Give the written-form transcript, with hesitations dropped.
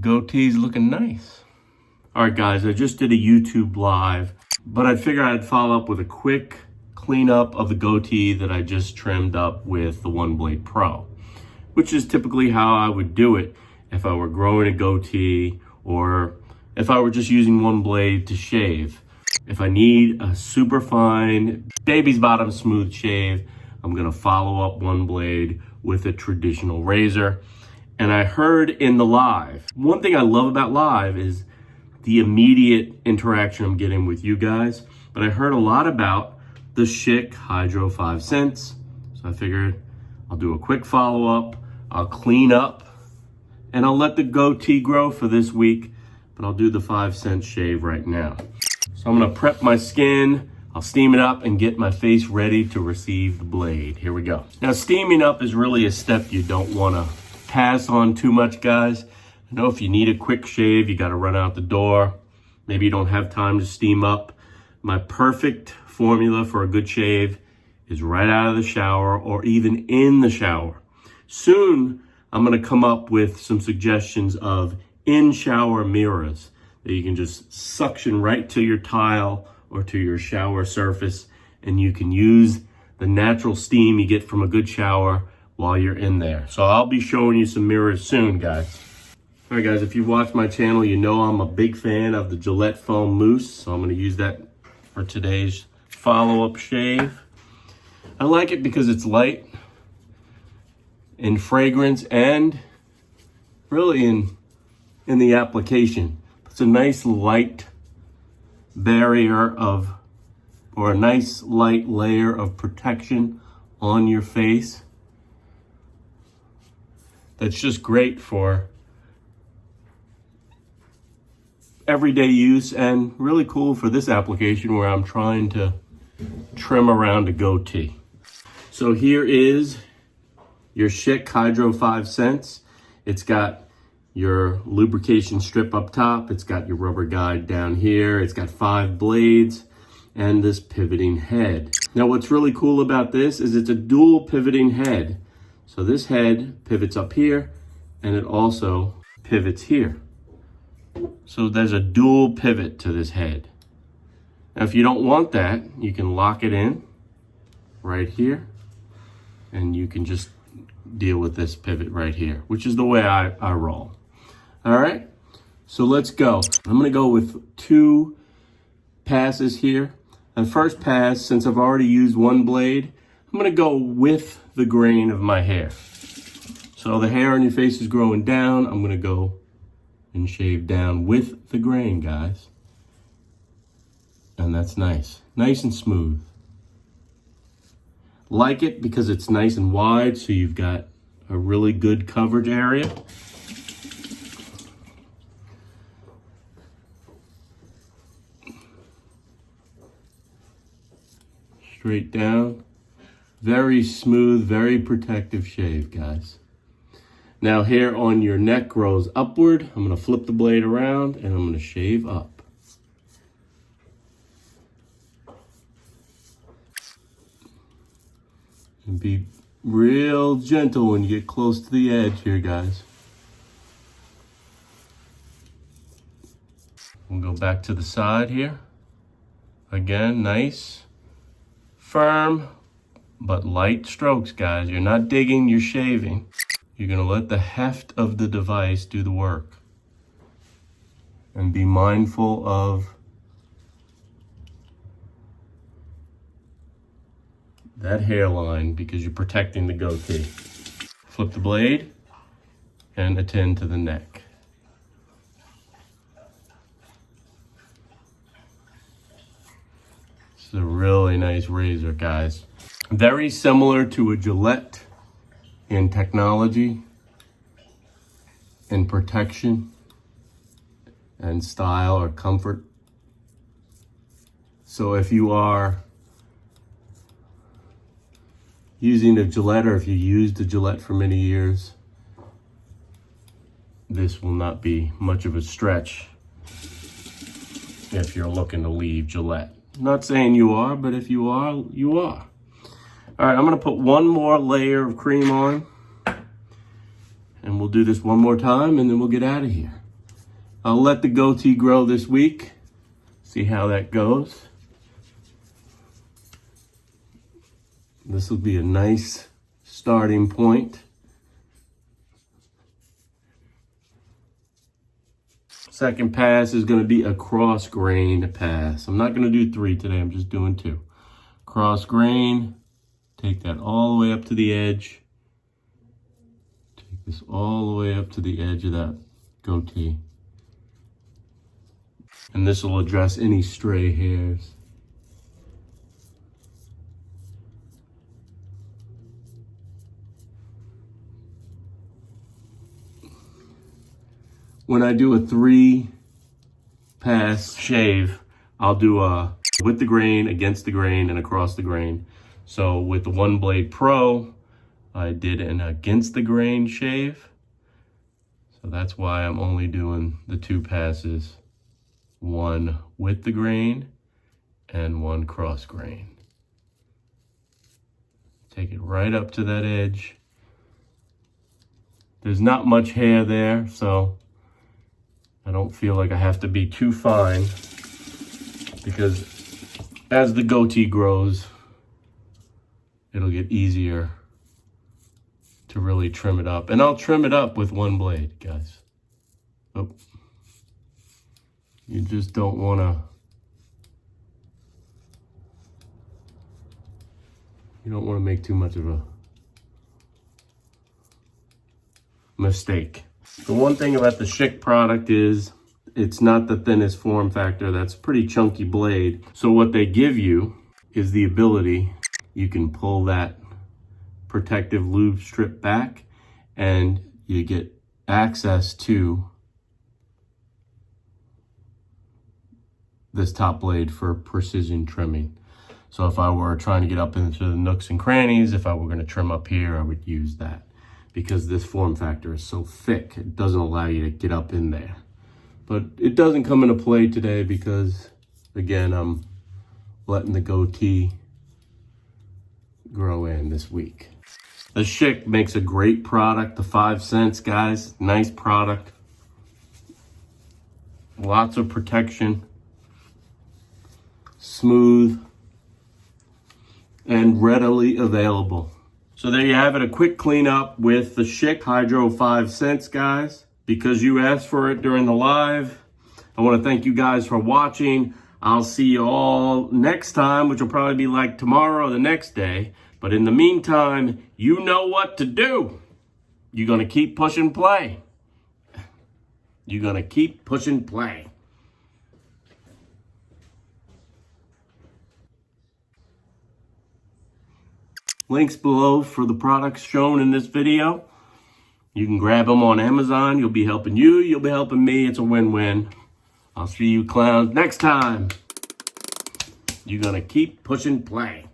Goatee's looking nice. All right, guys, I just did a YouTube live, but I figured I'd follow up with a quick cleanup of the goatee that I just trimmed up with the One Blade Pro, which is typically how I would do it if I were growing a goatee or if I were just using one blade to shave. If I need a super fine baby's bottom smooth shave, I'm gonna follow up one blade with a traditional razor. And I heard in the live, one thing I love about live is the immediate interaction I'm getting with you guys, but I heard a lot about the Schick Hydro 5 cents. So I figured I'll do a quick follow-up, I'll clean up, and I'll let the goatee grow for this week, but I'll do the 5 cent shave right now. So I'm gonna prep my skin, I'll steam it up and get my face ready to receive the blade. Here we go. Now, steaming up is really a step you don't wanna pass on too much, guys. I know if you need a quick shave, you gotta run out the door. Maybe you don't have time to steam up. My perfect formula for a good shave is right out of the shower or even in the shower. Soon, I'm gonna come up with some suggestions of in-shower mirrors that you can just suction right to your tile or to your shower surface, and you can use the natural steam you get from a good shower while you're in there. So I'll be showing you some mirrors soon, guys. All right, guys, if you've watched my channel, you know I'm a big fan of the Gillette Foam Mousse, so I'm gonna use that for today's follow-up shave. I like it because it's light in fragrance and really in the application. It's a nice light barrier of, or a nice light layer of protection on your face. That's just great for everyday use and really cool for this application where I'm trying to trim around a goatee. So here is your Schick Hydro 5 cents. It's got your lubrication strip up top. It's got your rubber guide down here. It's got 5 blades and this pivoting head. Now, what's really cool about this is it's a dual pivoting head. So this head pivots up here and it also pivots here. So there's a dual pivot to this head. Now, if you don't want that, you can lock it in right here and you can just deal with this pivot right here, which is the way I roll. All right, so let's go. I'm gonna go with 2 passes here. And first pass, since I've already used one blade, I'm gonna go with the grain of my hair. So the hair on your face is growing down. I'm gonna go and shave down with the grain, guys. And that's nice, nice and smooth. Like it because it's nice and wide, so you've got a really good coverage area. Straight down. Very smooth, very protective shave, guys. Now hair on your neck grows upward. I'm gonna flip the blade around and I'm gonna shave up. And be real gentle when you get close to the edge here, guys. We'll go back to the side here. Again, nice, firm, but light strokes, guys. You're not digging, you're shaving. You're gonna let the heft of the device do the work. And be mindful of that hairline because you're protecting the goatee. Flip the blade and attend to the neck. This is a really nice razor, guys. Very similar to a Gillette in technology and protection and style or comfort. So if you are using a Gillette, or if you used a Gillette for many years, this will not be much of a stretch if you're looking to leave Gillette. Not saying you are, but if you are, you are. All right, I'm gonna put one more layer of cream on and we'll do this one more time and then we'll get out of here. I'll let the goatee grow this week. See how that goes. This will be a nice starting point. Second pass is going to be a cross grain pass. I'm not going to do 3 today. I'm just doing 2. Cross grain. Take that all the way up to the edge. Take this all the way up to the edge of that goatee. And this will address any stray hairs. When I do a 3-pass shave, I'll do a with the grain, against the grain, and across the grain. So with the One Blade Pro, I did an against the grain shave. So that's why I'm only doing the 2 passes. 1 with the grain and 1 cross grain. Take it right up to that edge. There's not much hair there, so I don't feel like I have to be too fine, because as the goatee grows, it'll get easier to really trim it up. And I'll trim it up with 1 blade, guys. Oh. You just don't want to, make too much of a mistake. The one thing about the Schick product is it's not the thinnest form factor. That's a pretty chunky blade. So what they give you is the ability, you can pull that protective lube strip back and you get access to this top blade for precision trimming. So if I were trying to get up into the nooks and crannies, if I were going to trim up here, I would use that. Because this form factor is so thick, it doesn't allow you to get up in there. But it doesn't come into play today because, again, I'm letting the goatee grow in this week. The Schick makes a great product, the 5 cents, guys. Nice product. Lots of protection. Smooth. And readily available. So there you have it, a quick cleanup with the Schick Hydro 5 cents, guys. Because you asked for it during the live, I want to thank you guys for watching. I'll see you all next time, which will probably be like tomorrow or the next day. But in the meantime, you know what to do. You're going to keep pushing play. You're going to keep pushing play. Links below for the products shown in this video. You can grab them on Amazon. You'll be helping you. You'll be helping me. It's a win-win. I'll see you clowns next time. You're going to keep pushing play.